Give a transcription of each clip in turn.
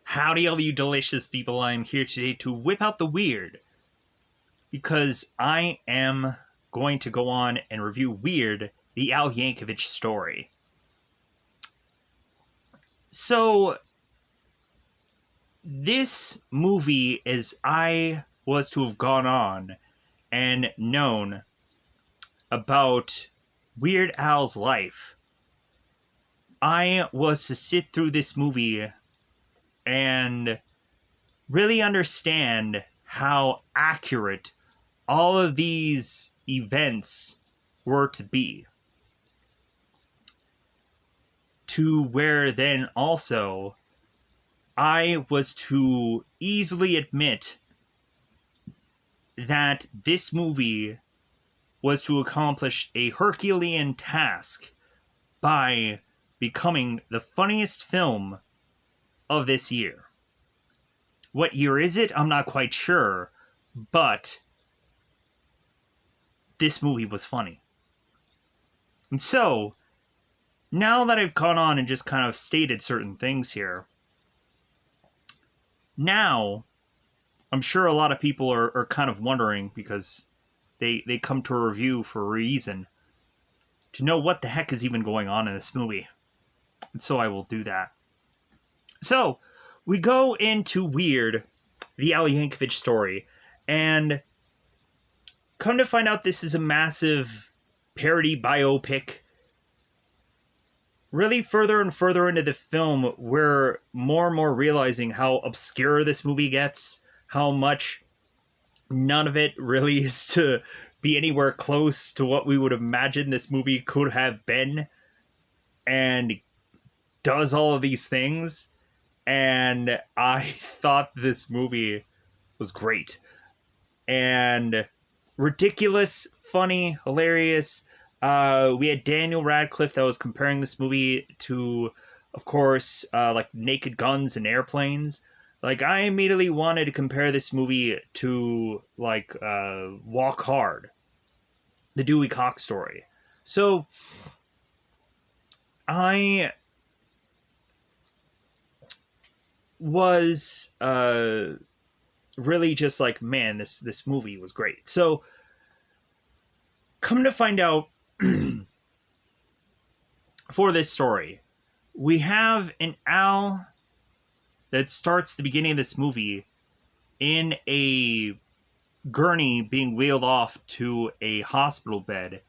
Howdy, all you delicious people. I am here today to whip out the weird because I am going to go on and review Weird, the Al Yankovic story. So, this movie, as I was to have gone on and known about Weird Al's life, I was to sit through this movie and really understand how accurate all of these events were to be. To where then also I was to easily admit that this movie was to accomplish a Herculean task by becoming the funniest film of this year. What year is it? I'm not quite sure, but this movie was funny. And so, now that I've gone on and just kind of stated certain things here, now I'm sure a lot of people are kind of wondering, because they come to a review for a reason, to know what the heck is even going on in this movie. And so I will do that. So, we go into Weird, the Al Yankovic story, and come to find out this is a massive parody biopic. Really, further and further into the film, we're more and more realizing how obscure this movie gets, how much none of it really is to be anywhere close to what we would imagine this movie could have been, and does all of these things. And I thought this movie was great. And ridiculous, funny, hilarious. We had Daniel Radcliffe that was comparing this movie to, of course, like Naked Guns and Airplanes. Like, I immediately wanted to compare this movie to, like, Walk Hard, the Dewey Cox story. So, I was really just like, man, this movie was great. So, come to find out, for this story, we have an Al that starts the beginning of this movie in a gurney being wheeled off to a hospital bed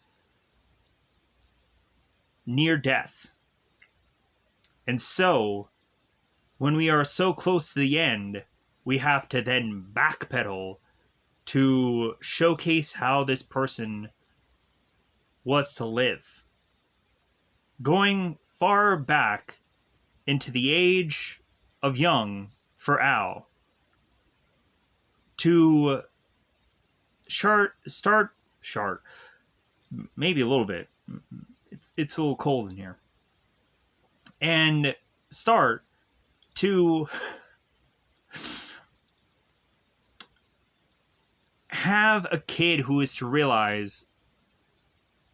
near death. And so, when we are so close to the end, we have to then backpedal to showcase how this person was to live. Going far back into the age of young for Al, to start, maybe a little bit. It's a little cold in here. And start to have a kid who is to realize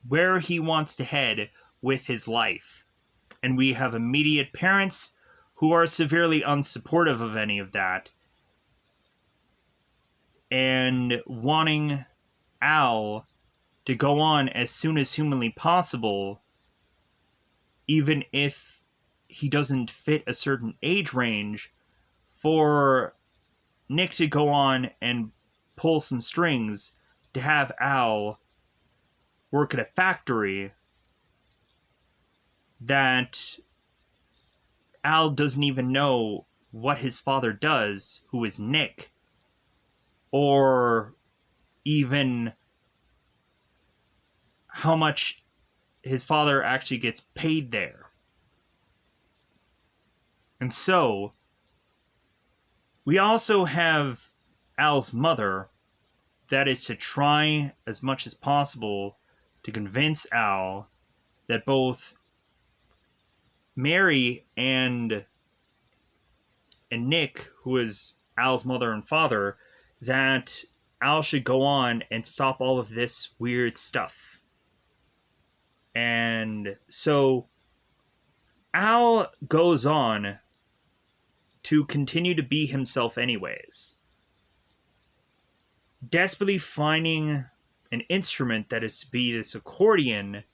where he wants to head with his life. And we have immediate parents who are severely unsupportive of any of that, and wanting Al to go on as soon as humanly possible, even if he doesn't fit a certain age range, for Nick to go on and pull some strings to have Al work at a factory that Al doesn't even know what his father does, who is Nick, or even how much his father actually gets paid there. And so, we also have Al's mother that is to try as much as possible to convince Al that both Mary and Nick, who is Al's mother and father, that Al should go on and stop all of this weird stuff. And so Al goes on to continue to be himself anyways. Desperately finding an instrument that is to be this accordion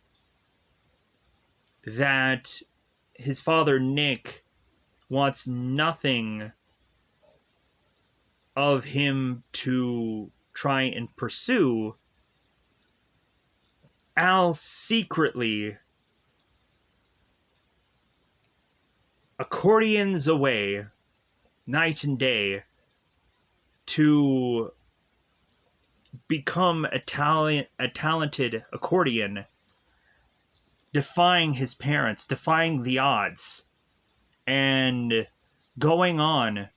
that his father, Nick, wants nothing of him to try and pursue. Al secretly accordions away night and day to become a talented accordion, defying his parents, defying the odds, and going on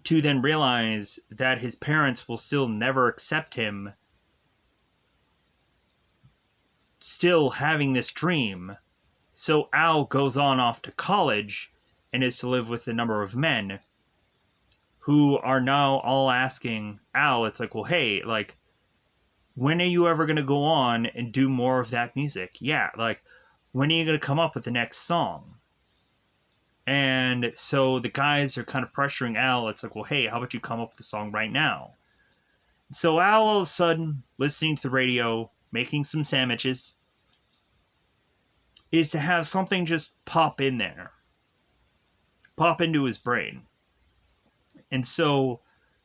to then realize that his parents will still never accept him, still having this dream. So Al goes on off to college and is to live with a number of men who are now all asking Al, it's like, well, hey, like, when are you ever going to go on and do more of that music? Yeah, like, when are you going to come up with the next song? And so the guys are kind of pressuring Al. It's like, well, hey, how about you come up with a song right now? So Al, all of a sudden, listening to the radio, making some sandwiches, is to have something just pop in there. Pop into his brain. And so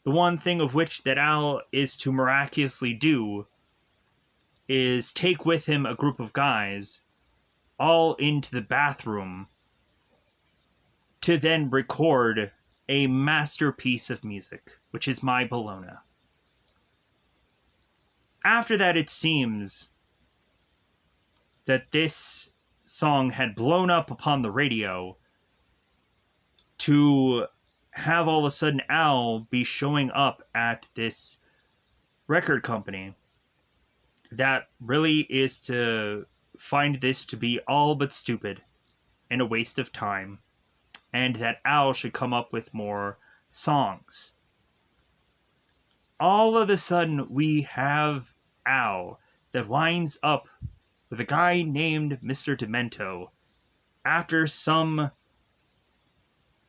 the one thing of which that Al is to miraculously do is take with him a group of guys all into the bathroom to then record a masterpiece of music, which is My Bologna. After that, it seems that this song had blown up upon the radio to have all of a sudden Al be showing up at this record company that really is to find this to be all but stupid and a waste of time, and that Al should come up with more songs. All of a sudden, we have Al that winds up with a guy named Mr. Demento after some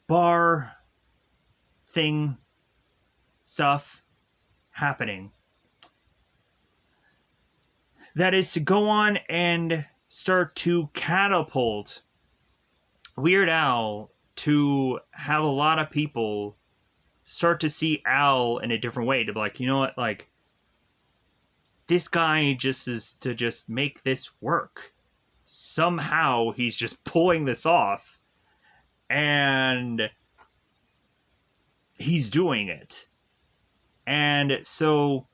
bar thing stuff happening. That is to go on and start to catapult Weird Al to have a lot of people start to see Al in a different way, to be like, you know what, like, this guy just is to just make this work. Somehow he's just pulling this off, and he's doing it. And so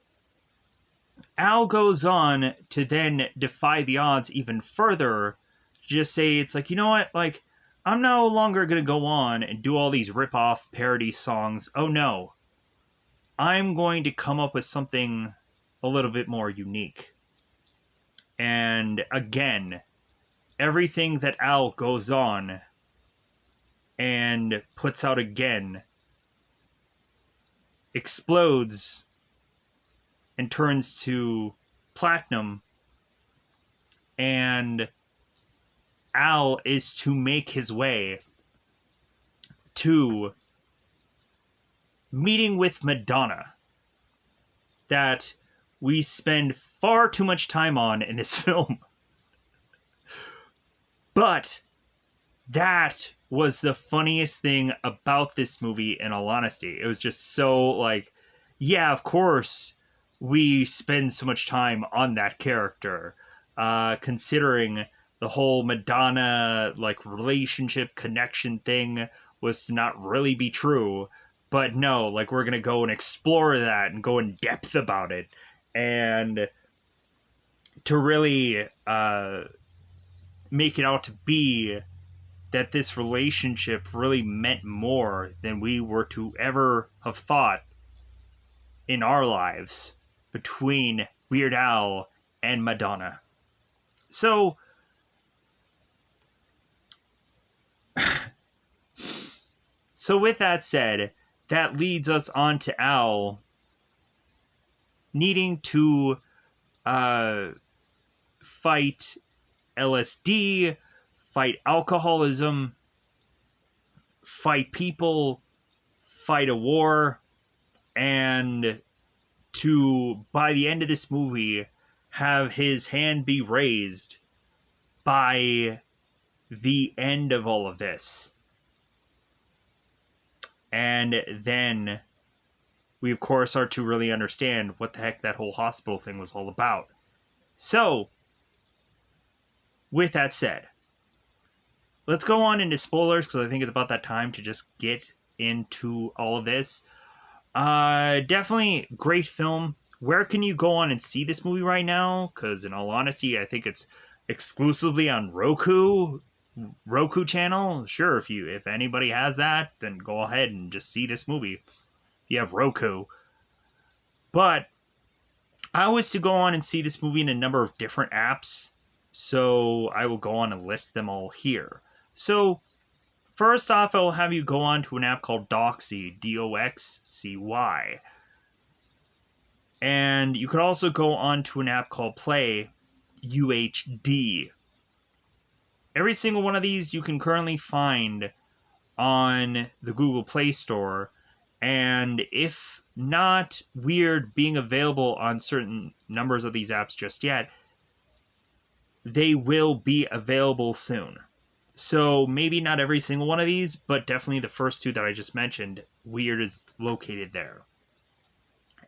Al goes on to then defy the odds even further, just say, it's like, you know what, like, I'm no longer going to go on and do all these rip-off parody songs. Oh no. I'm going to come up with something a little bit more unique. And again, everything that Al goes on and puts out again explodes and turns to platinum, and Al is to make his way to meeting with Madonna that we spend far too much time on in this film. But that was the funniest thing about this movie, in all honesty. It was just so, like, yeah, of course we spend so much time on that character, considering the whole Madonna, like, relationship connection thing was to not really be true. But no, like, we're gonna go and explore that and go in depth about it, and to really make it out to be that this relationship really meant more than we were to ever have thought in our lives between Weird Al and Madonna. So with that said, that leads us on to Al needing to fight LSD, fight alcoholism, fight people, fight a war, and to, by the end of this movie, have his hand be raised by the end of all of this. And then we, of course, are to really understand what the heck that whole hospital thing was all about. So, with that said, let's go on into spoilers, because I think it's about that time to just get into all of this. Definitely great film. Where can you go on and see this movie right now? Because in all honesty, I think it's exclusively on Roku channel. Sure, if anybody has that, then go ahead and just see this movie. If you have Roku. But I was to go on and see this movie in a number of different apps, so I will go on and list them all here. So first off, I will have you go on to an app called Doxy, Doxcy. And you could also go on to an app called Play, UHD. Every single one of these you can currently find on the Google Play Store. And if not weird being available on certain numbers of these apps just yet, they will be available soon. So maybe not every single one of these, but definitely the first two that I just mentioned, weird is located there.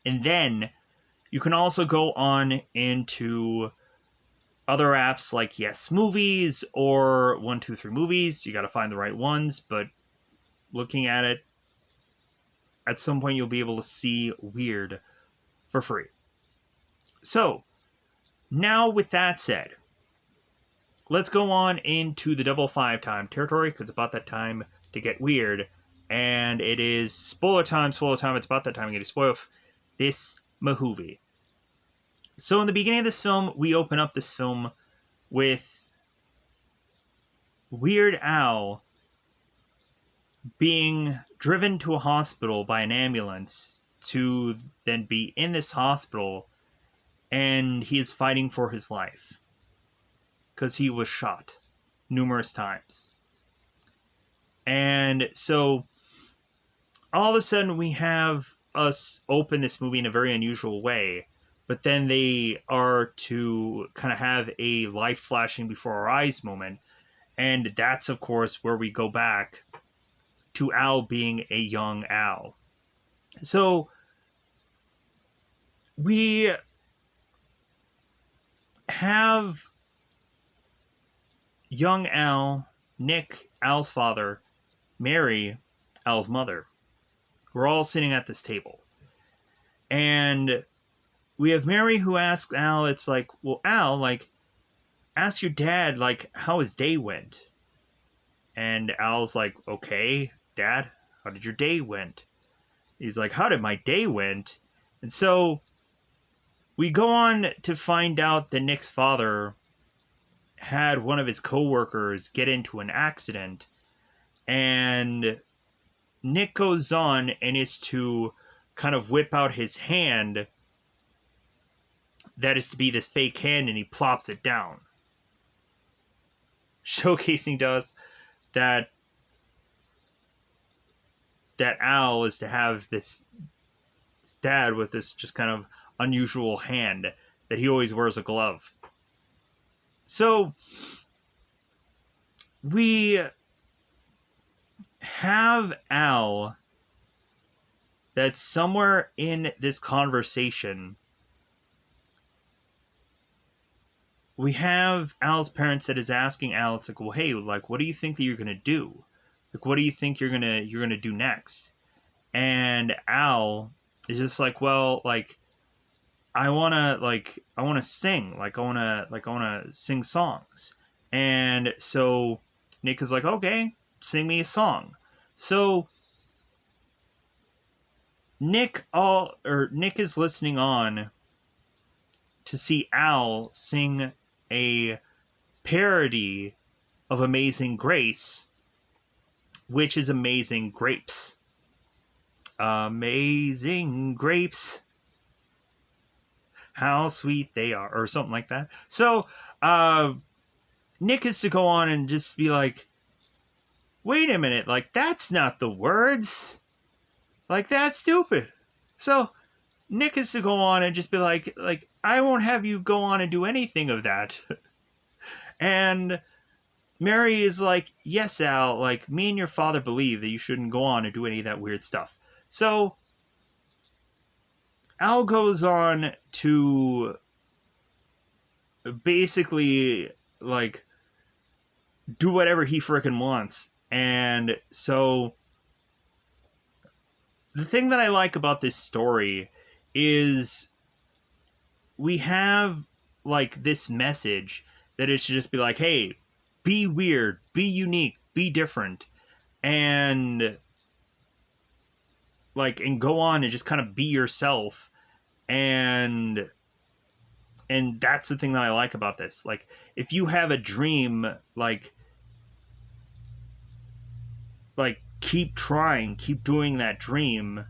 And then you can also go on into other apps like Yes Movies or 123 Movies. You got to find the right ones, but looking at it, at some point you'll be able to see weird for free. So, now with that said, let's go on into the double five time territory, because it's about that time to get weird. And it is spoiler time. It's about that time to get a spoil this movie. So in the beginning of this film, we open up this film with Weird Al being driven to a hospital by an ambulance to then be in this hospital, and he is fighting for his life because he was shot numerous times. And so all of a sudden we have us open this movie in a very unusual way, but then they are to kind of have a life flashing before our eyes moment, and that's of course where we go back to Al being a young Al. So we have young Al, Nick, Al's father, Mary, Al's mother. We're all sitting at this table. And we have Mary who asks Al, it's like, well, Al, like, ask your dad, like, how his day went. And Al's like, okay, Dad, how did your day went? He's like, how did my day went? And so we go on to find out that Nick's father had one of his coworkers get into an accident, and Nick goes on and is to kind of whip out his hand that is to be this fake hand, and he plops it down, showcasing to us that Al is to have this dad with this just kind of unusual hand that he always wears a glove. So we have Al that's somewhere in this conversation. We have Al's parents that is asking Al, it's like, well, hey, like, what do you think that you're gonna do? Like, what do you think you're gonna do next? And Al is just like, well, like, I wanna sing, I wanna sing songs. And so Nick is like, okay, sing me a song. So Nick is listening on to see Al sing a parody of Amazing Grace, which is Amazing Grapes. Amazing grapes, how sweet they are, or something like that. So Nick is to go on and just be like, wait a minute, like, that's not the words. Like, that's stupid. So Nick is to go on and just be like, I won't have you go on and do anything of that. And Mary is like, yes, Al, like, me and your father believe that you shouldn't go on and do any of that weird stuff. So Al goes on to basically, like, do whatever he frickin' wants. And so the thing that I like about this story is we have, like, this message that it should just be like, hey, be weird, be unique, be different, and like, and go on and just kind of be yourself. And that's the thing that I like about this. Like, if you have a dream, like keep trying, keep doing that dream,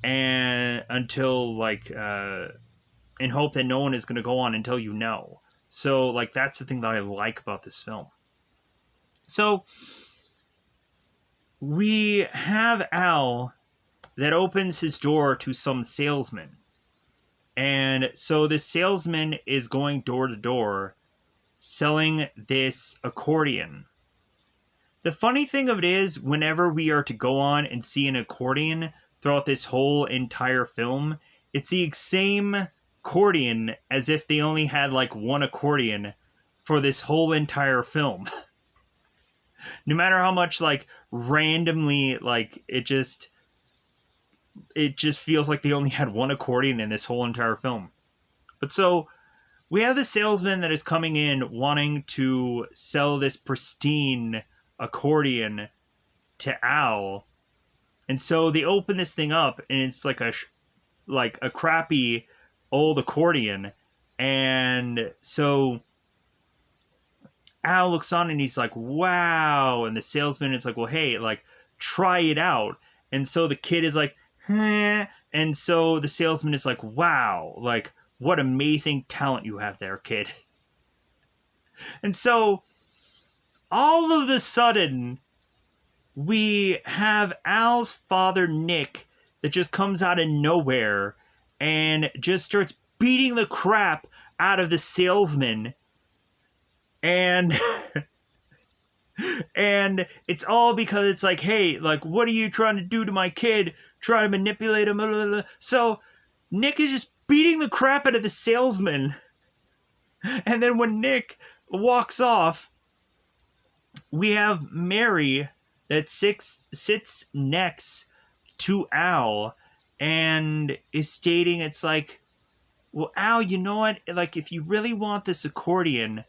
and until and hope that no one is going to go on until you know. So, like, that's the thing that I like about this film. So we have Al that opens his door to some salesman. And so this salesman is going door to door selling this accordion. The funny thing of it is, whenever we are to go on and see an accordion throughout this whole entire film, it's the same accordion as if they only had like one accordion for this whole entire film. No matter how much like randomly, like, it just feels like they only had one accordion in this whole entire film. But so we have the salesman that is coming in wanting to sell this pristine accordion to Al. And so they open this thing up and it's like a crappy old accordion. And so Al looks on and he's like, wow. And the salesman is like, well, hey, like, try it out. And so the kid is like, eh. And so the salesman is like, wow, like, what amazing talent you have there, kid. And so all of a sudden, we have Al's father, Nick, that just comes out of nowhere and just starts beating the crap out of the salesman. And and it's all because it's like, hey, like, what are you trying to do to my kid? Try to manipulate him. Blah, blah, blah. So Nick is just beating the crap out of the salesman. And then when Nick walks off, we have Mary that sits next to Al and is stating, it's like, well, Al, you know what? Like, if you really want this accordion,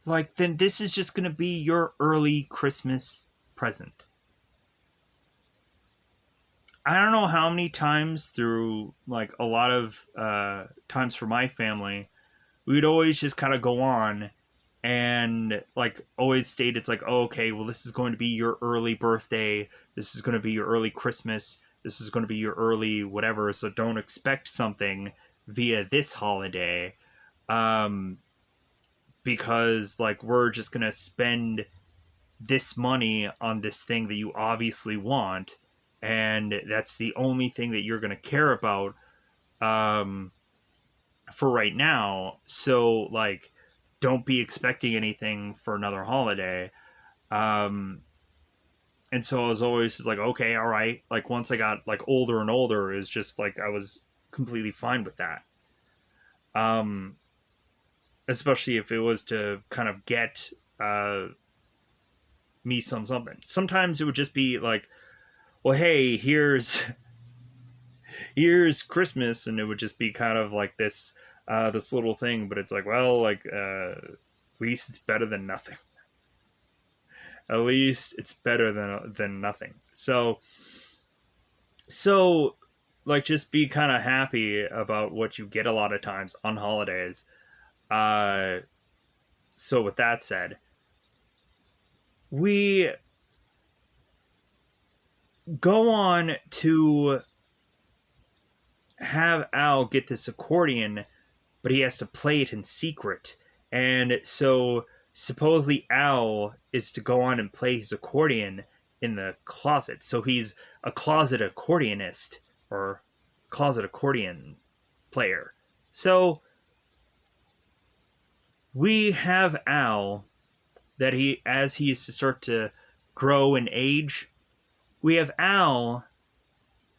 like, then this is just going to be your early Christmas present. I don't know how many times through, like, a lot of times for my family, we would always just kind of go on and, like, always state, it's like, oh, okay, well, this is going to be your early birthday. This is going to be your early Christmas. This is going to be your early whatever. So don't expect something via this holiday. Because, like, we're just going to spend this money on this thing that you obviously want. And that's the only thing that you're going to care about for right now. So, like, don't be expecting anything for another holiday. And so I was always just like, okay, all right. Like, once I got, like, older and older, it was just like I was completely fine with that. Especially if it was to kind of get me something. Sometimes it would just be like, well, hey, here's Christmas, and it would just be kind of like this little thing, but it's like, well, like, at least it's better than nothing. At least it's better than nothing. So like, just be kind of happy about what you get a lot of times on holidays. So with that said, we go on to have Al get this accordion, but he has to play it in secret. And so supposedly Al is to go on and play his accordion in the closet. So he's a closet accordionist or closet accordion player. So we have Al that as he is to start to grow and age, we have Al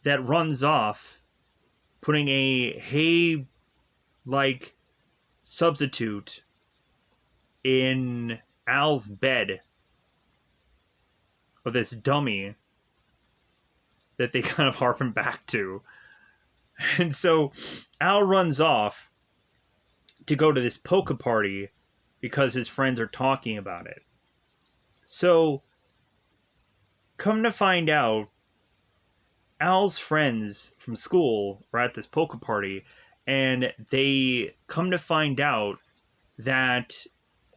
that runs off, putting a hay like substitute in Al's bed of this dummy that they kind of harken back to. And so Al runs off to go to this polka party because his friends are talking about it. So, come to find out, Al's friends from school are at this polka party, and they come to find out that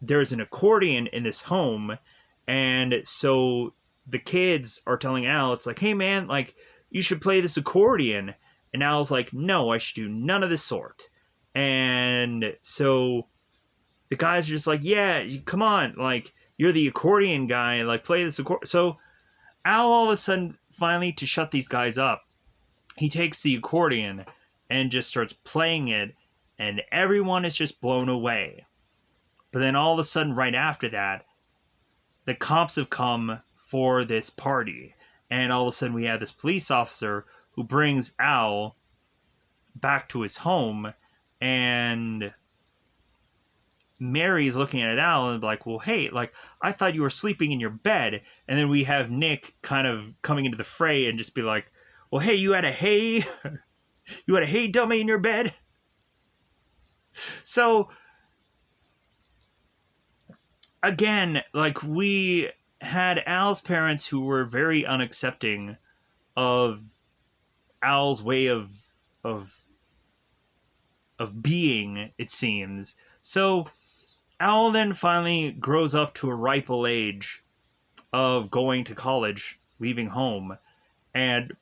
there's an accordion in this home, and so the kids are telling Al, it's like, hey man, like, you should play this accordion. And Al's like, no, I should do none of the sort. And so the guys are just like, yeah, come on, like, you're the accordion guy, like, play this accordion. So Al, all of a sudden, finally, to shut these guys up, he takes the accordion and just starts playing it, and everyone is just blown away. But then all of a sudden, right after that, the cops have come for this party, and all of a sudden we have this police officer who brings Al back to his home, and Mary's looking at Al and like, well, hey, like, I thought you were sleeping in your bed. And then we have Nick kind of coming into the fray and just be like, well, hey, you had a hay dummy in your bed. So again, like, we had Al's parents who were very unaccepting of Al's way of being, it seems. So Al then finally grows up to a ripe old age of going to college, leaving home, and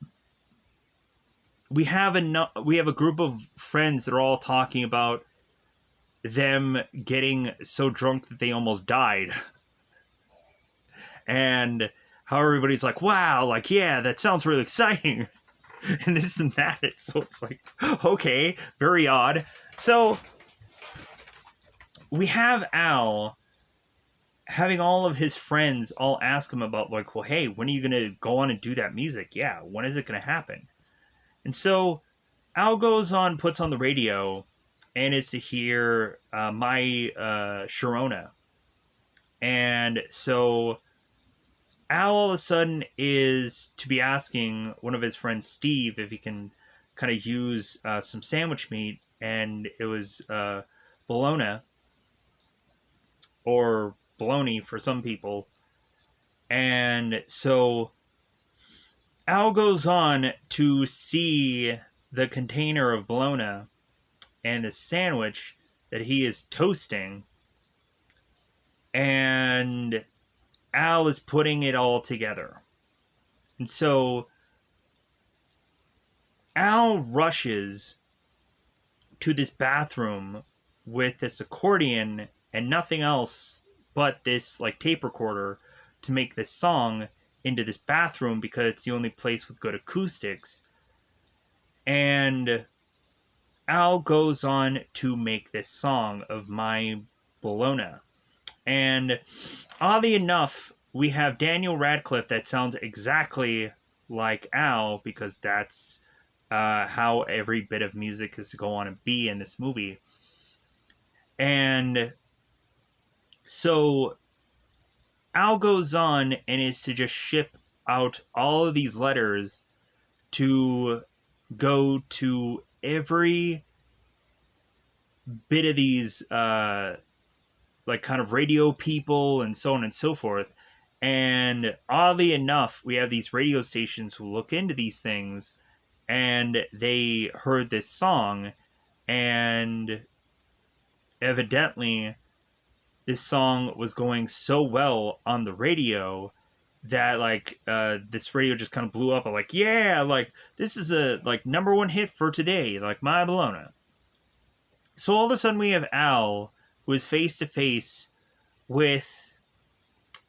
we have a group of friends that are all talking about them getting so drunk that they almost died, and how everybody's like, wow, like, yeah, that sounds really exciting, and this and that. So it's like, okay, very odd. So we have Al having all of his friends all ask him about, like, well, hey, when are you going to go on and do that music? Yeah, when is it going to happen? And so Al goes on, puts on the radio, and is to hear My Sharona. And so Al all of a sudden is to be asking one of his friends, Steve, if he can kind of use some sandwich meat, and it was bologna, or bologna for some people. And so Al goes on to see the container of bologna and the sandwich that he is toasting, and Al is putting it all together. And so Al rushes to this bathroom with this accordion and nothing else but this, like, tape recorder to make this song into this bathroom because it's the only place with good acoustics. And Al goes on to make this song of My Bologna. And oddly enough, we have Daniel Radcliffe that sounds exactly like Al, because that's how every bit of music is to go on and be in this movie. And so Al goes on and is to just ship out all of these letters to go to every bit of these like, kind of radio people and so on and so forth. And oddly enough, we have these radio stations who look into these things, and they heard this song, and evidently this song was going so well on the radio that, like, this radio just kind of blew up. I'm like, yeah, like, this is the, like, #1 hit for today, like, My Bologna. So all of a sudden we have Al, who is face to face with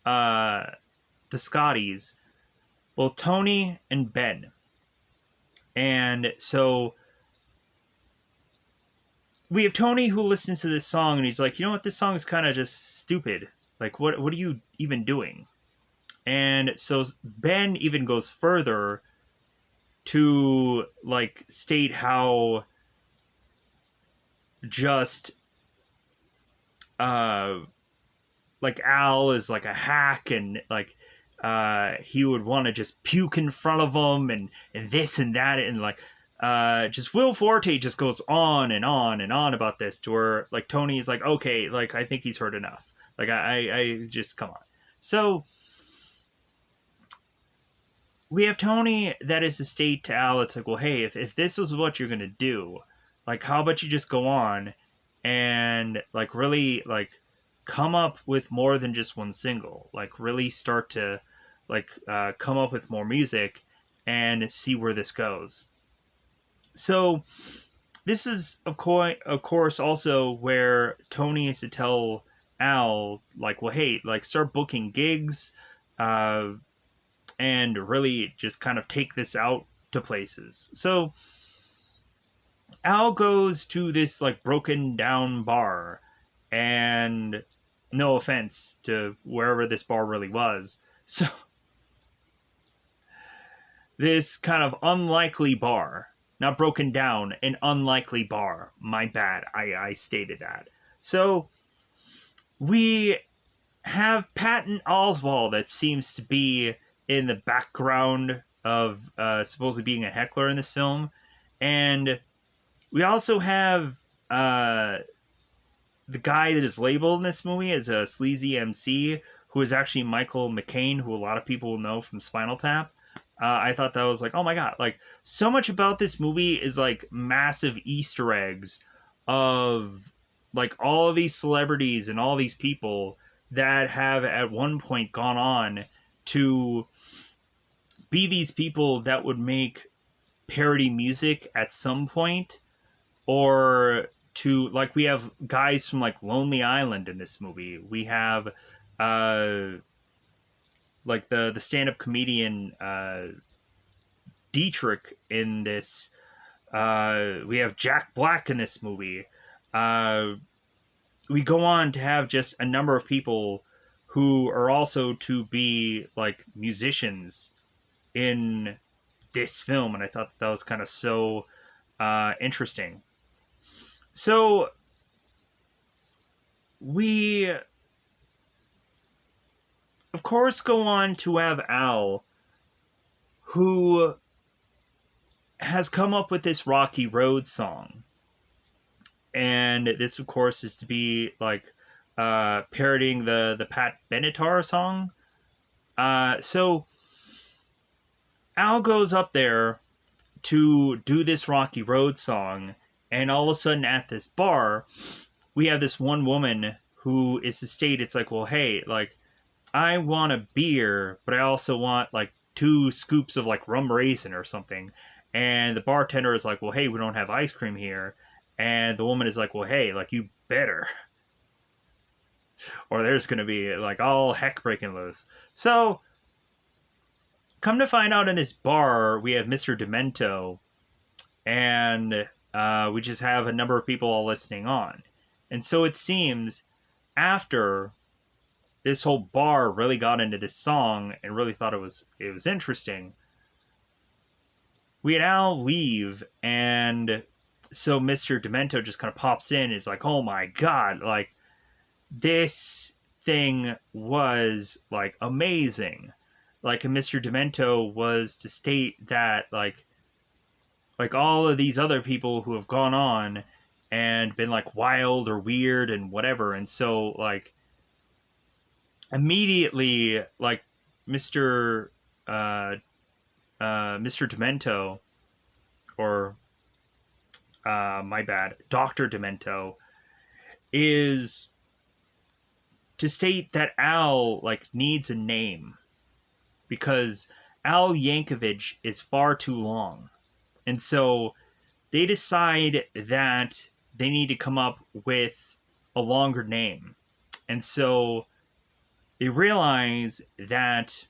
the Scotties, well, Tony and Ben. And so we have Tony who listens to this song and he's like, you know what, this song is kind of just stupid. Like, what are you even doing? And so Ben even goes further to like state how just uh like Al is like a hack, and like he would want to just puke in front of him, and this and that, and like just Will Forte just goes on and on and on about this to where like Tony's like, okay, like I think he's heard enough. Like I just come on. So we have Tony that is to state to Al, it's like, well, hey, if this is what you're gonna do, like how about you just go on and like really like come up with more than just one single, like really start to like come up with more music and see where this goes. So this is of course also where Tony is to tell Al like, well, hey, like start booking gigs, uh, and really just kind of take this out to places. So Al goes to this like broken down bar, and no offense to wherever this bar really was. So this kind of unlikely bar, not broken down, an unlikely bar. My bad. I stated that. So we have Patton Oswalt that seems to be in the background of supposedly being a heckler in this film. And we also have the guy that is labeled in this movie as a sleazy MC, who is actually Michael McCain, who a lot of people will know from Spinal Tap. I thought that was like, oh my god, like so much about this movie is like massive Easter eggs of like all of these celebrities and all these people that have at one point gone on to be these people that would make parody music at some point, or to like we have guys from like Lonely Island in this movie. We have uh like the stand-up comedian Dietrich in this. We have Jack Black in this movie. We go on to have just a number of people who are also to be like musicians in this film, and I thought that was kind of so interesting. So we, of course, go on to have Al, who has come up with this Rocky Road song. And this, of course, is to be like parodying the Pat Benatar song. So Al goes up there to do this Rocky Road song, and all of a sudden at this bar, we have this one woman who is to state, it's like, well, hey, like, I want a beer, but I also want like 2 scoops of like rum raisin or something. And the bartender is like, well, hey, we don't have ice cream here. And the woman is like, well, hey, like, you better. Or there's going to be like all heck breaking loose. So come to find out, in this bar, we have Mr. Demento, and we just have a number of people all listening on. And so it seems after this whole bar really got into this song and really thought it was interesting, we had Al leave, and so Mr. Demento just kind of pops in and is like, oh my god, like, this thing was like amazing. Like, Mr. Demento was to state that like all of these other people who have gone on and been like wild or weird and whatever, and so like immediately like Mr. Mr. Demento, or my bad, Dr. Demento, is to state that Al like needs a name, because Al Yankovic is far too long. And so they decide that they need to come up with a longer name. And so they realize that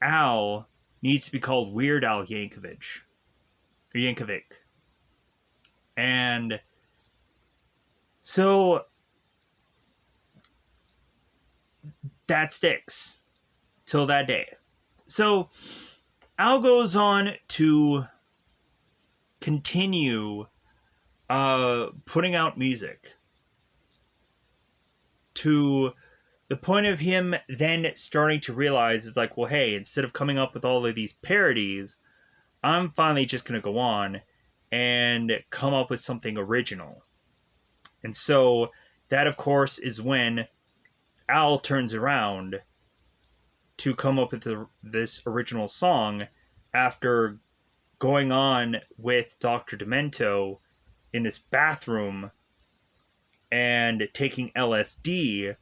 Al needs to be called Weird Al Yankovic. Or Yankovic. And so that sticks till that day. So Al goes on to continue putting out music to the point of him then starting to realize it's like, well, hey, instead of coming up with all of these parodies, I'm finally just going to go on and come up with something original. And so that, of course, is when Al turns around to come up with this original song after going on with Dr. Demento in this bathroom and taking LSD,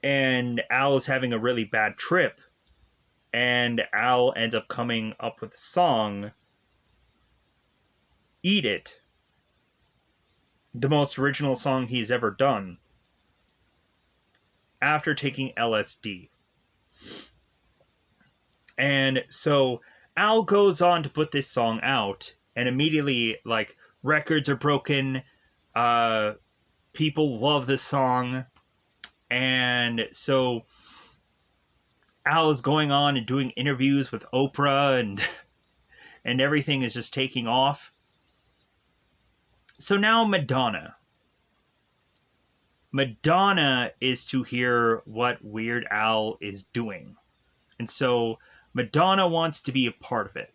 and Al is having a really bad trip, and Al ends up coming up with a song, Eat It, the most original song he's ever done, after taking LSD. And so Al goes on to put this song out, and immediately, like, records are broken, people love this song, and so Al is going on and doing interviews with Oprah, and everything is just taking off. So now Madonna is to hear what Weird Al is doing. And so Madonna wants to be a part of it.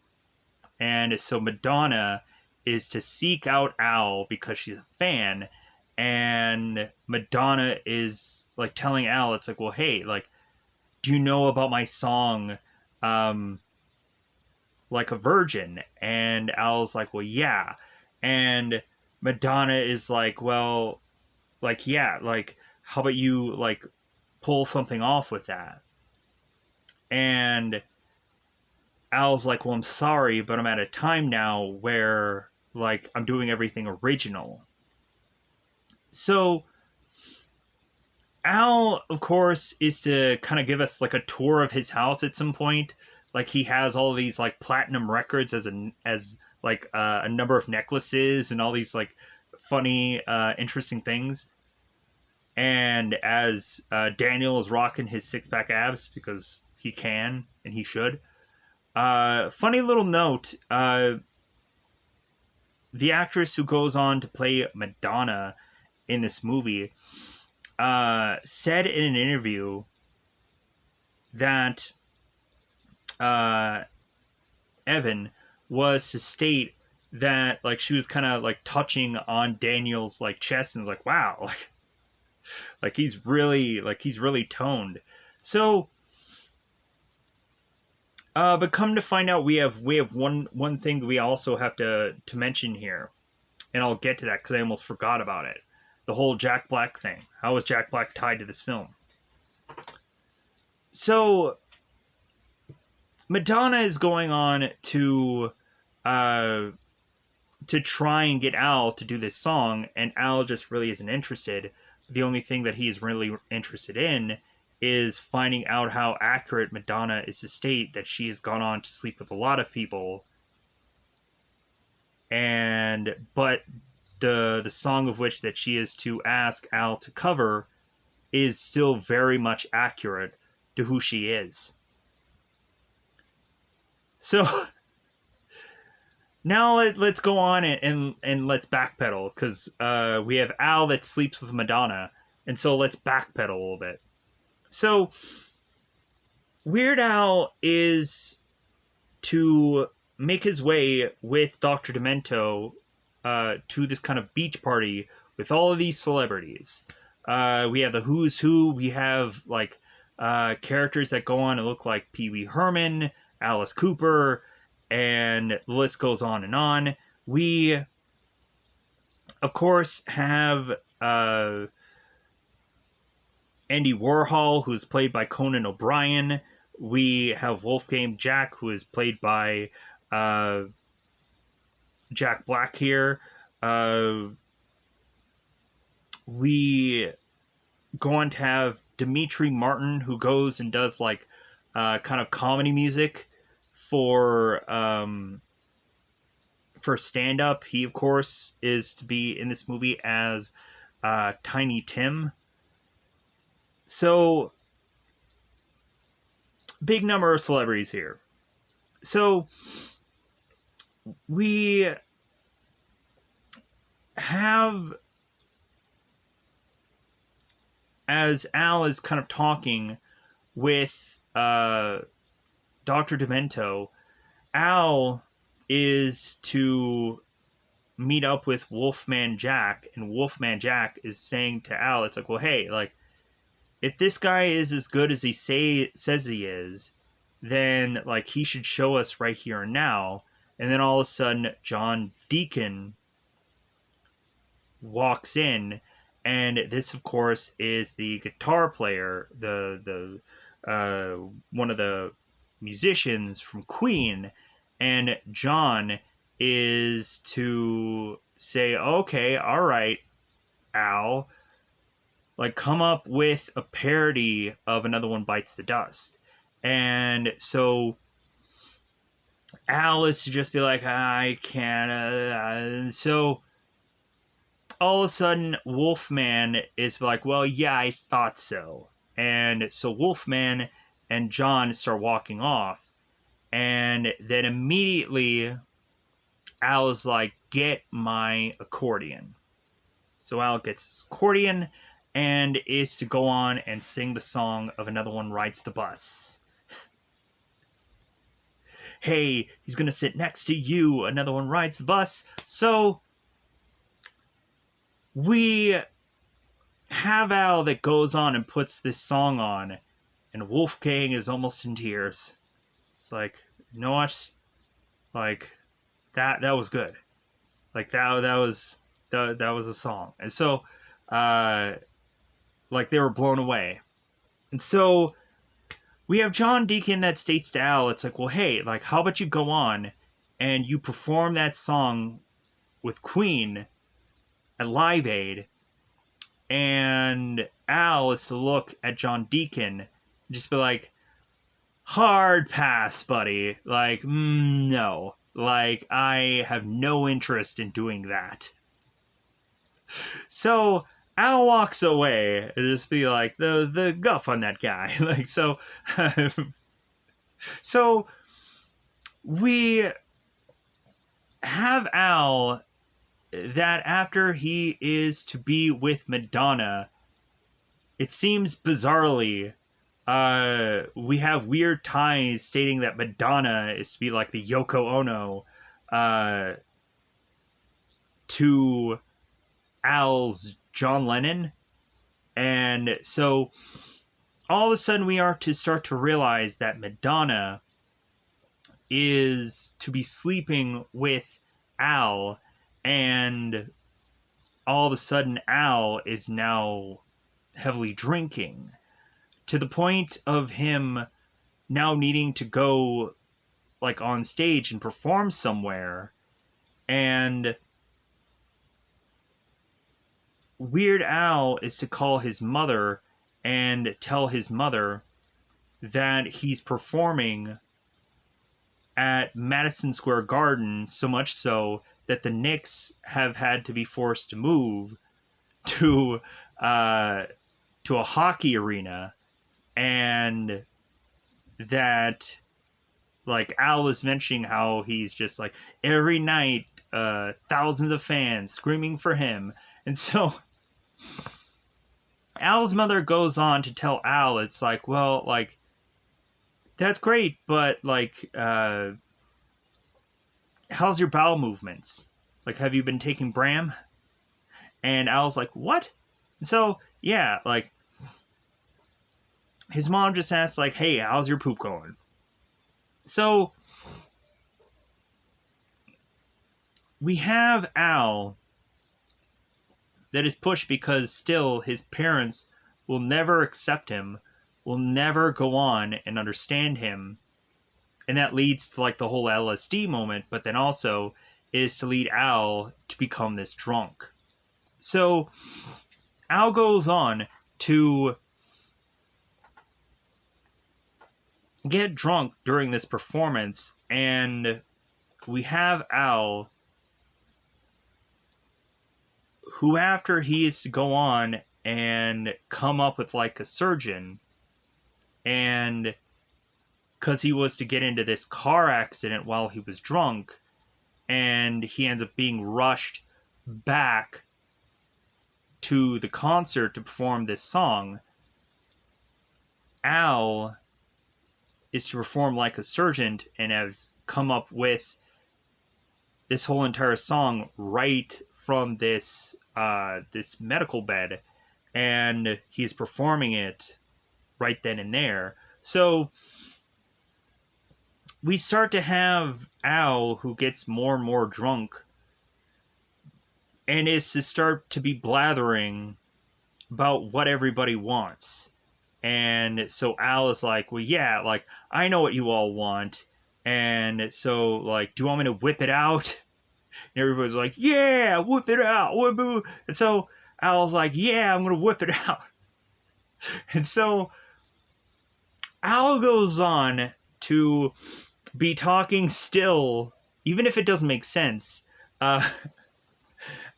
And so Madonna is to seek out Al because she's a fan. And Madonna is like telling Al, it's like, well, hey, like, do you know about my song, Like a Virgin? And Al's like, well, yeah. And Madonna is like, well, like, yeah, like, how about you, like, pull something off with that? And Al's like, well, I'm sorry, but I'm at a time now where, like, I'm doing everything original. So Al, of course, is to kind of give us, like, a tour of his house at some point. Like, he has all these, like, platinum records as a number of necklaces and all these, like, funny, interesting things. And as Daniel is rocking his six-pack abs because he can and he should. Funny little note, the actress who goes on to play Madonna in this movie said in an interview that Evan was to state that, like, she was kind of, like, touching on Daniel's, like, chest and was like, wow, like he's really toned. So but come to find out, we have one thing that we also have to mention here, and I'll get to that because I almost forgot about it. The whole Jack Black thing. How is Jack Black tied to this film? So Madonna is going on to try and get Al to do this song, and Al just really isn't interested. The only thing that he's really interested in is finding out how accurate Madonna is to state that she has gone on to sleep with a lot of people, but the song of which that she is to ask Al to cover is still very much accurate to who she is. So now let's go on and let's backpedal, because we have Al that sleeps with Madonna, and so let's backpedal a little bit. So Weird Al is to make his way with Dr. Demento to this kind of beach party with all of these celebrities. We have the who's who. We have, like, characters that go on to look like Pee Wee Herman, Alice Cooper, and the list goes on and on. We, of course, have Andy Warhol, who's played by Conan O'Brien. We have Wolfgang Jack, who is played by Jack Black here. We go on to have Dimitri Martin, who goes and does like kind of comedy music for stand up. He of course is to be in this movie as Tiny Tim. So big number of celebrities here. So we have, as Al is kind of talking with Dr. Demento, Al is to meet up with Wolfman Jack, and Wolfman Jack is saying to Al, it's like, well, hey, like, if this guy is as good as he says he is, then like he should show us right here and now. And then all of a sudden, John Deacon walks in, and this, of course, is the guitar player, the one of the musicians from Queen, and John is to say, okay, all right, Al, like come up with a parody of Another One Bites the Dust. And so Al is to just be like, I can't. So all of a sudden, Wolfman is like, well, yeah, I thought so. And so Wolfman and John start walking off. And then immediately, Al is like, get my accordion. So Al gets his accordion and is to go on and sing the song of Another One Rides the Bus. Hey, he's going to sit next to you. Another one rides the bus. So we have Al that goes on and puts this song on, and Wolfgang is almost in tears. It's like, you know what? Like that was good. Like that was a song. And so like they were blown away. And so we have John Deacon that states to Al, it's like, well, hey, like how about you go on and you perform that song with Queen at Live Aid, and Al is to look at John Deacon and just be like, hard pass, buddy. Like, no. Like, I have no interest in doing that. So Al walks away and just be like, the guff on that guy. Like, so, so we have Al that after he is to be with Madonna, it seems bizarrely, we have weird ties stating that Madonna is to be like the Yoko Ono to Al's John Lennon. And so all of a sudden we are to start to realize that Madonna is to be sleeping with Al, and all of a sudden Al is now heavily drinking to the point of him now needing to go like on stage and perform somewhere. And Weird Al is to call his mother and tell his mother that he's performing at Madison Square Garden, so much so that the Knicks have had to be forced to move to a hockey arena, and that like Al is mentioning how he's just like every night thousands of fans screaming for him. And so Al's mother goes on to tell Al, it's like, well, like that's great, but like how's your bowel movements? Like, have you been taking Bram? And Al's like, what? And so, yeah, like, his mom just asks, like, hey, how's your poop going? So, we have Al that is pushed because still his parents will never accept him, will never go on and understand him. And that leads to like the whole LSD moment, but then also is to lead Al to become this drunk. So Al goes on to get drunk during this performance, and we have Al, who after he is to go on and come up with like a surgeon, and because he was to get into this car accident while he was drunk, and he ends up being rushed back to the concert to perform this song. Al is to perform like a surgeon and has come up with this whole entire song right from this this medical bed, and he's performing it right then and there. So we start to have Al, who gets more and more drunk and is to start to be blathering about what everybody wants. And so Al is like, well, yeah, like, I know what you all want. And so, like, do you want me to whip it out? And everybody's like, yeah, whip it out. And so Al's like, yeah, I'm going to whip it out. And so Al goes on to be talking still, even if it doesn't make sense.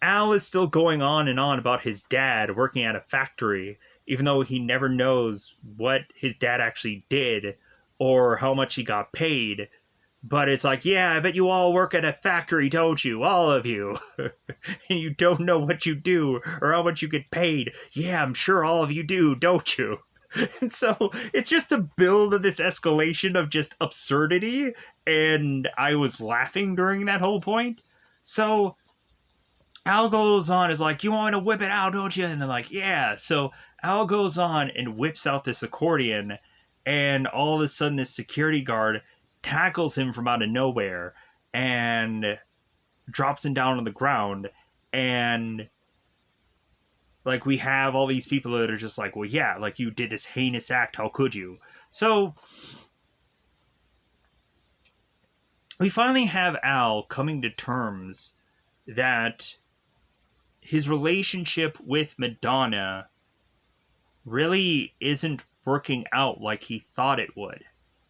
Al is still going on and on about his dad working at a factory, even though he never knows what his dad actually did or how much he got paid. But it's like, yeah, I bet you all work at a factory, don't you? All of you. And you don't know what you do or how much you get paid. Yeah, I'm sure all of you do, don't you? And so it's just a build of this escalation of just absurdity. And I was laughing during that whole point. So Al goes on, is like, you want me to whip it out, don't you? And they're like, yeah. So Al goes on and whips out this accordion, and all of a sudden this security guard tackles him from out of nowhere and drops him down on the ground. And like, we have all these people that are just like, well, yeah, like, you did this heinous act, how could you? So we finally have Al coming to terms that his relationship with Madonna really isn't working out like he thought it would.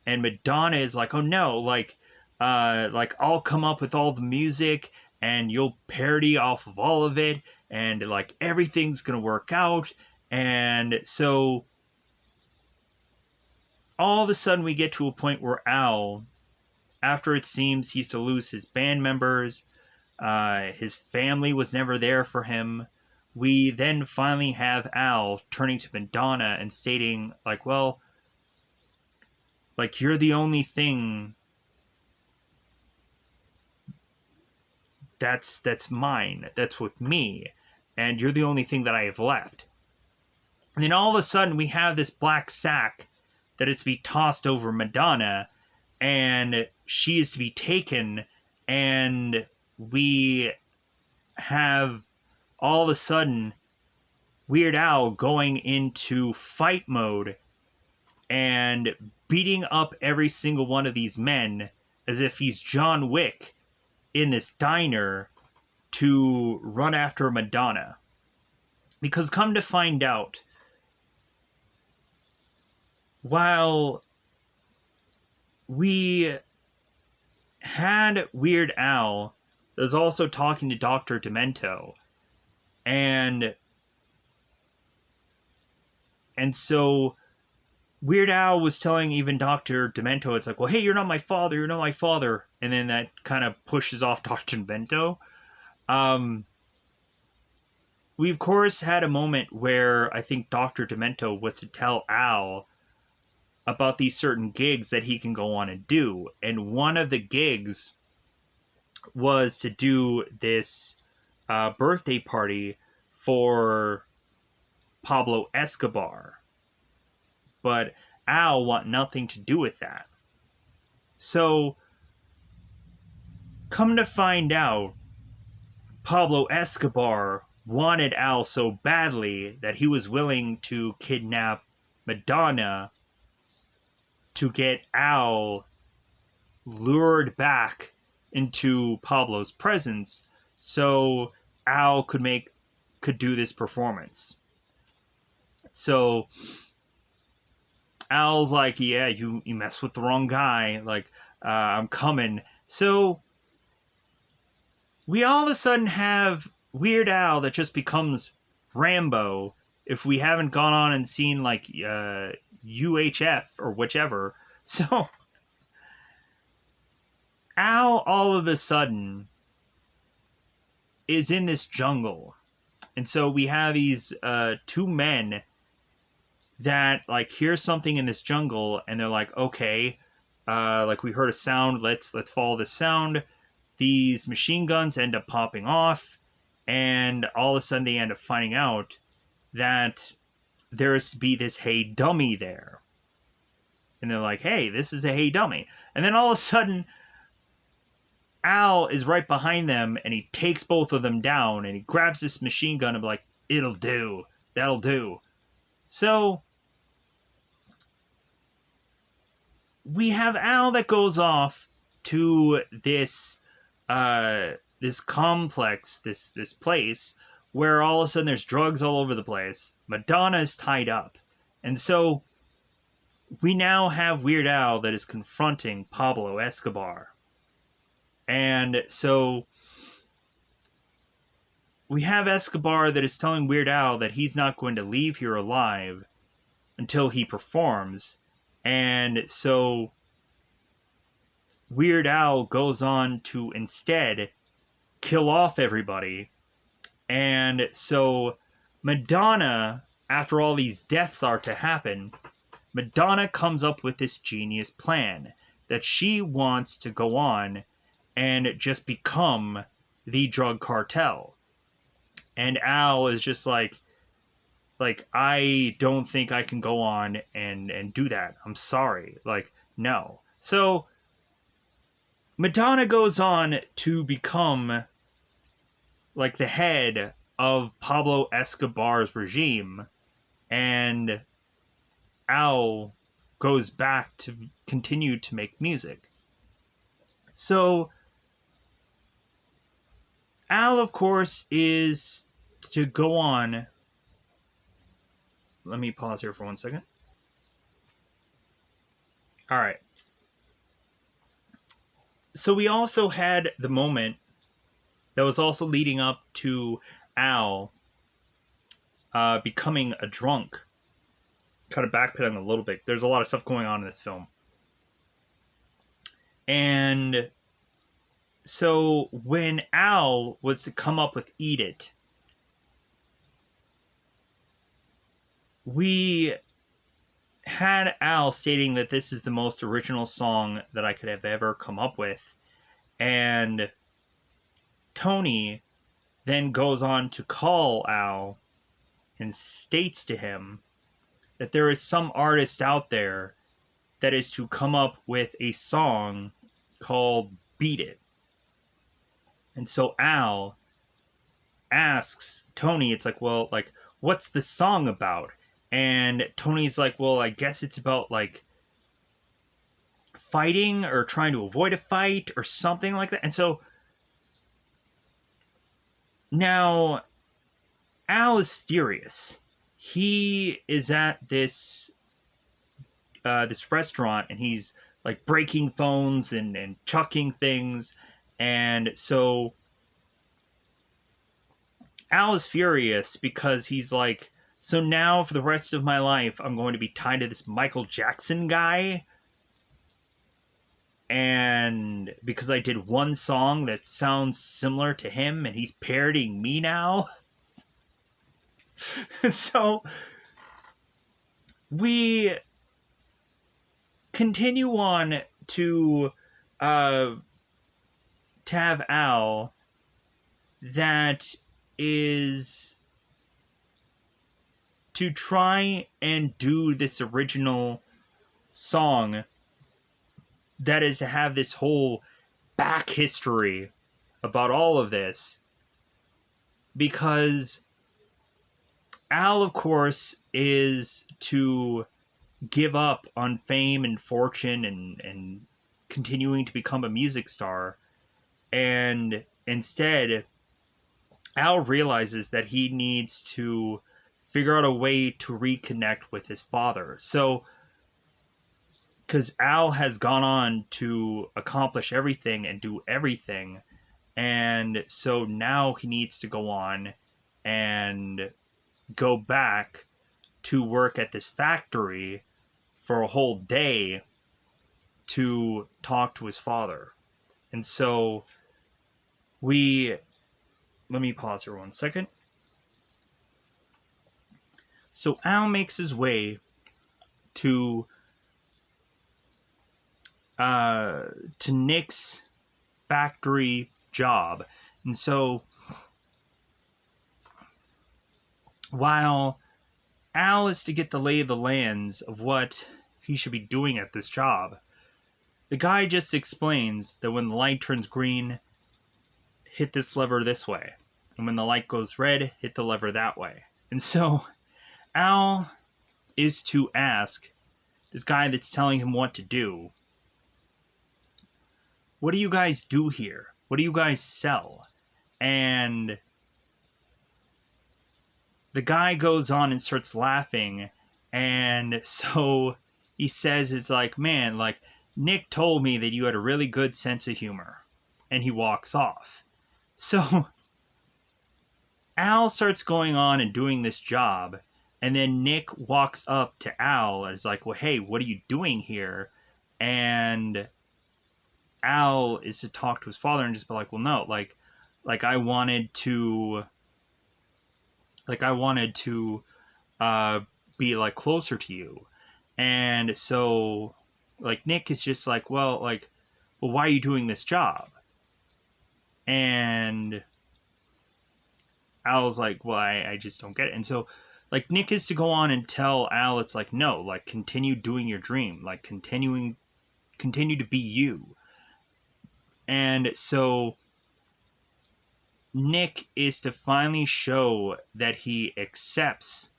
And Madonna is like, oh no, like I'll come up with all the music and you'll parody off of all of it, and like everything's gonna work out. And so all of a sudden we get to a point where Al, after it seems he's to lose his band members, his family was never there for him, we then finally have Al turning to Madonna and stating, like, well, like, you're the only thing that's mine, that's with me, and you're the only thing that I have left. And then all of a sudden we have this black sack that is to be tossed over Madonna, and she is to be taken, and we have all of a sudden Weird Al going into fight mode and beating up every single one of these men as if he's John Wick in this diner to run after Madonna. Because come to find out, while we had Weird Al that was also talking to Dr. Demento, and so Weird Al was telling even Dr. Demento, it's like, well, hey, you're not my father, you're not my father. And then that kind of pushes off Dr. Demento. We, of course, had a moment where I think Dr. Demento was to tell Al about these certain gigs that he can go on and do. And one of the gigs was to do this birthday party for Pablo Escobar. But Al want nothing to do with that. So, come to find out, Pablo Escobar wanted Al so badly that he was willing to kidnap Madonna to get Al lured back into Pablo's presence so Al could do this performance. So Al's like, yeah, you messed with the wrong guy. Like, I'm coming. So we all of a sudden have Weird Al that just becomes Rambo if we haven't gone on and seen like UHF or whichever. So Al all of a sudden is in this jungle. And so we have these two men that like hear something in this jungle and they're like, okay, like we heard a sound, let's follow the sound. These machine guns end up popping off, and all of a sudden they end up finding out that there's to be this hey dummy there. And they're like, hey, this is a hey dummy. And then all of a sudden Al is right behind them and he takes both of them down and he grabs this machine gun and be like, it'll do. That'll do. So we have Al that goes off to this this complex, this place where all of a sudden there's drugs all over the place. Madonna is tied up. And so we now have Weird Al that is confronting Pablo Escobar. And so we have Escobar that is telling Weird Al that he's not going to leave here alive until he performs. And so Weird Al goes on to instead kill off everybody. And so Madonna, after all these deaths are to happen, Madonna comes up with this genius plan that she wants to go on and just become the drug cartel. And Al is just like I don't think I can go on and do that. I'm sorry. Like, no. So Madonna goes on to become like the head of Pablo Escobar's regime, and Al goes back to continue to make music. So Al, of course, is to go on. Let me pause here for 1 second. All right. So we also had the moment that was also leading up to Al becoming a drunk. Kind of backpedaling a little bit. There's a lot of stuff going on in this film. And so when Al was to come up with Eat It, we had Al stating that this is the most original song that I could have ever come up with. And Tony then goes on to call Al and states to him that there is some artist out there that is to come up with a song called Beat It. And so Al asks Tony, it's like, well, like, what's the song about? And Tony's like, well, I guess it's about, like, fighting or trying to avoid a fight or something like that. And so now Al is furious. He is at this this restaurant and he's like breaking phones and chucking things. And so Al is furious because he's like, so now for the rest of my life, I'm going to be tied to this Michael Jackson guy. And because I did one song that sounds similar to him and he's parodying me now. So we continue on to have Al that is to try and do this original song that is to have this whole back history about all of this, because Al, of course, is to give up on fame and fortune and continuing to become a music star, and instead Al realizes that he needs to figure out a way to reconnect with his father. So, because Al has gone on to accomplish everything and do everything, and so now he needs to go on and go back to work at this factory for a whole day to talk to his father. And so let me pause here 1 second. So Al makes his way to Nick's factory job. And so while Al is to get the lay of the lands of what he should be doing at this job, the guy just explains that when the light turns green, hit this lever this way. And when the light goes red, hit the lever that way. And so Al is to ask this guy that's telling him what to do, what do you guys do here? What do you guys sell? And the guy goes on and starts laughing. And so he says, it's like, man, like, Nick told me that you had a really good sense of humor. And he walks off. So Al starts going on and doing this job. And then Nick walks up to Al and is like, well, hey, what are you doing here? And Al is to talk to his father and just be like, well, no, like I wanted to be like closer to you. And so like Nick is just like, well, why are you doing this job? And Al's like, well, I just don't get it. And so like Nick is to go on and tell Al, it's like, no, like continue doing your dream, like continue to be you. And so Nick is to finally show that he accepts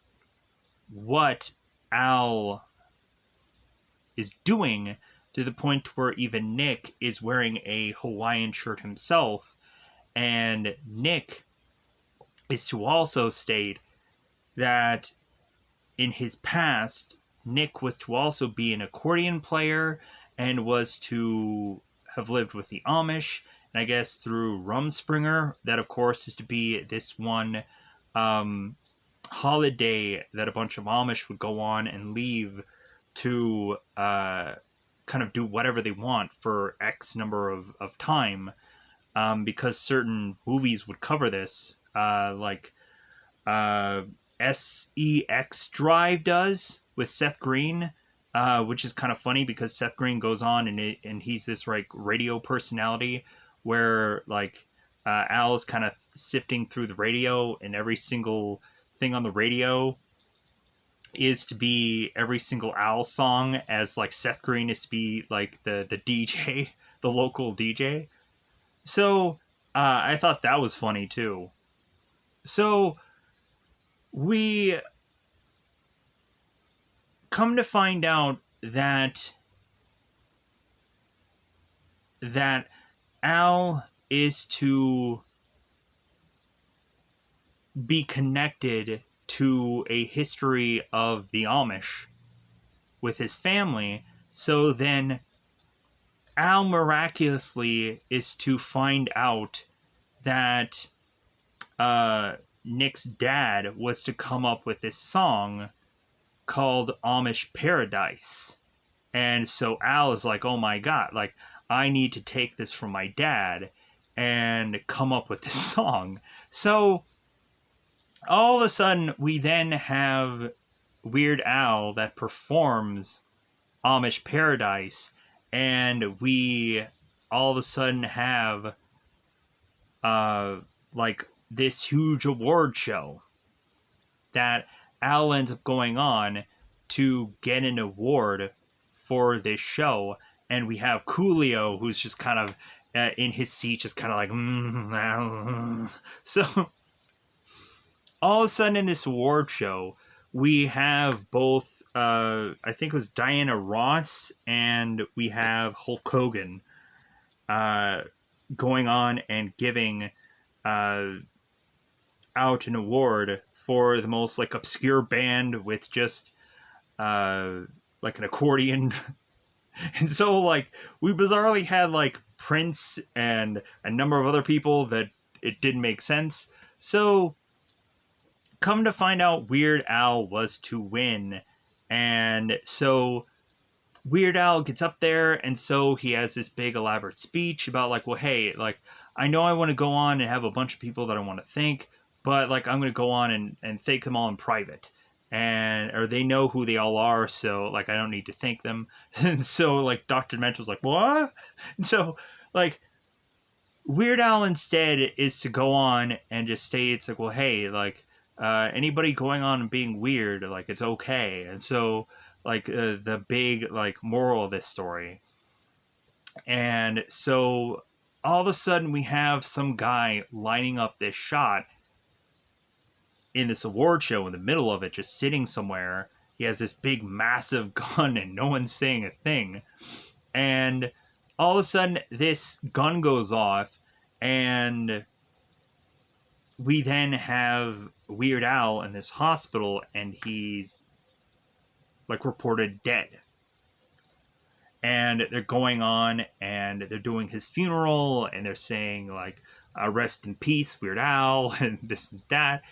what Al is doing, to the point where even Nick is wearing a Hawaiian shirt himself. And Nick is to also state that in his past, Nick was to also be an accordion player and was to have lived with the Amish, and I guess through Rumspringer, that of course is to be this one holiday that a bunch of Amish would go on and leave to kind of do whatever they want for X number of time, because certain movies would cover this, like SEX Drive does with Seth Green, which is kind of funny because Seth Green goes on and he's this like radio personality where like Al is kind of sifting through the radio, and every single thing on the radio is to be every single Al song, as like Seth Green is to be like the DJ, the local DJ. So I thought that was funny too. So we come to find out that Al is to be connected to a history of the Amish with his family. So then Al miraculously is to find out that Nick's dad was to come up with this song called Amish Paradise. And so Al is like, oh my god, like I need to take this from my dad and come up with this song. So all of a sudden we then have Weird Al that performs Amish Paradise, and we all of a sudden have like this huge award show that Al ends up going on to get an award for this show. And we have Coolio, who's just kind of in his seat, just kind of like, So all of a sudden in this award show, we have both, I think it was Diana Ross, and we have Hulk Hogan going on and giving out an award for the most like obscure band with just like an accordion. And so like we bizarrely had like Prince and a number of other people that it didn't make sense. So come to find out, Weird Al was to win. And so Weird Al gets up there, and so he has this big elaborate speech about like, well, hey, like I know I want to go on and have a bunch of people that I want to thank, but like I'm going to go on and thank them all in private, and or they know who they all are, so like I don't need to thank them. And so like Dr. Dementor's like, what? And so like Weird Al instead is to go on and just say it's like, well, hey, like anybody going on and being weird, like it's okay. And so like the big like moral of this story. And so all of a sudden we have some guy lining up this shot in this award show in the middle of it, just sitting somewhere. He has this big massive gun and no one's saying a thing. And all of a sudden this gun goes off, and we then have Weird Al in this hospital, and he's like reported dead. And they're going on and they're doing his funeral, and they're saying like rest in peace Weird Al and this and that.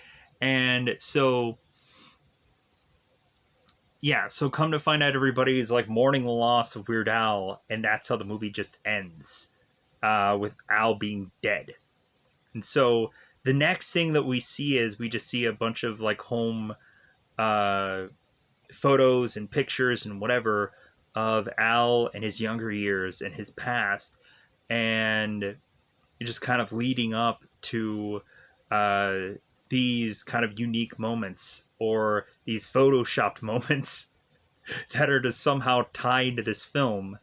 And so yeah, so come to find out everybody is like mourning the loss of Weird Al, and that's how the movie just ends, with Al being dead. And so the next thing that we see is we just see a bunch of like home photos and pictures and whatever of Al and his younger years and his past, and just kind of leading up to uh, these kind of unique moments, or these photoshopped moments that are just somehow tied to this film.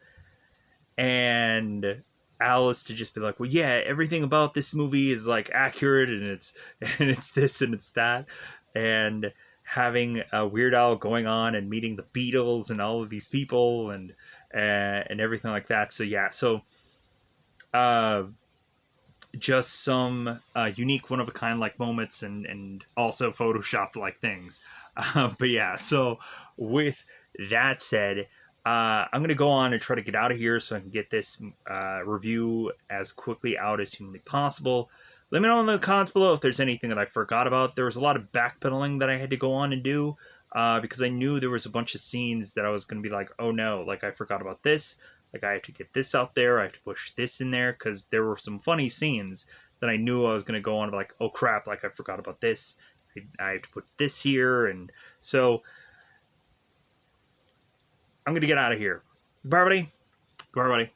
And Alice to just be like, well, yeah, everything about this movie is like accurate, and it's this and it's that, and having a Weird Al going on and meeting the Beatles and all of these people and everything like that. So yeah, so uh, just some unique, one of a kind like moments, and also photoshopped like things. But yeah, so with that said, I'm going to go on and try to get out of here so I can get this review as quickly out as humanly possible. Let me know in the comments below if there's anything that I forgot about. There was a lot of backpedaling that I had to go on and do because I knew there was a bunch of scenes that I was going to be like, oh no, like I forgot about this. Like I have to get this out there. I have to push this in there because there were some funny scenes that I knew I was going to go on and be like, oh crap, like I forgot about this. I have to put this here. And so I'm going to get out of here. Goodbye, everybody. Goodbye, everybody.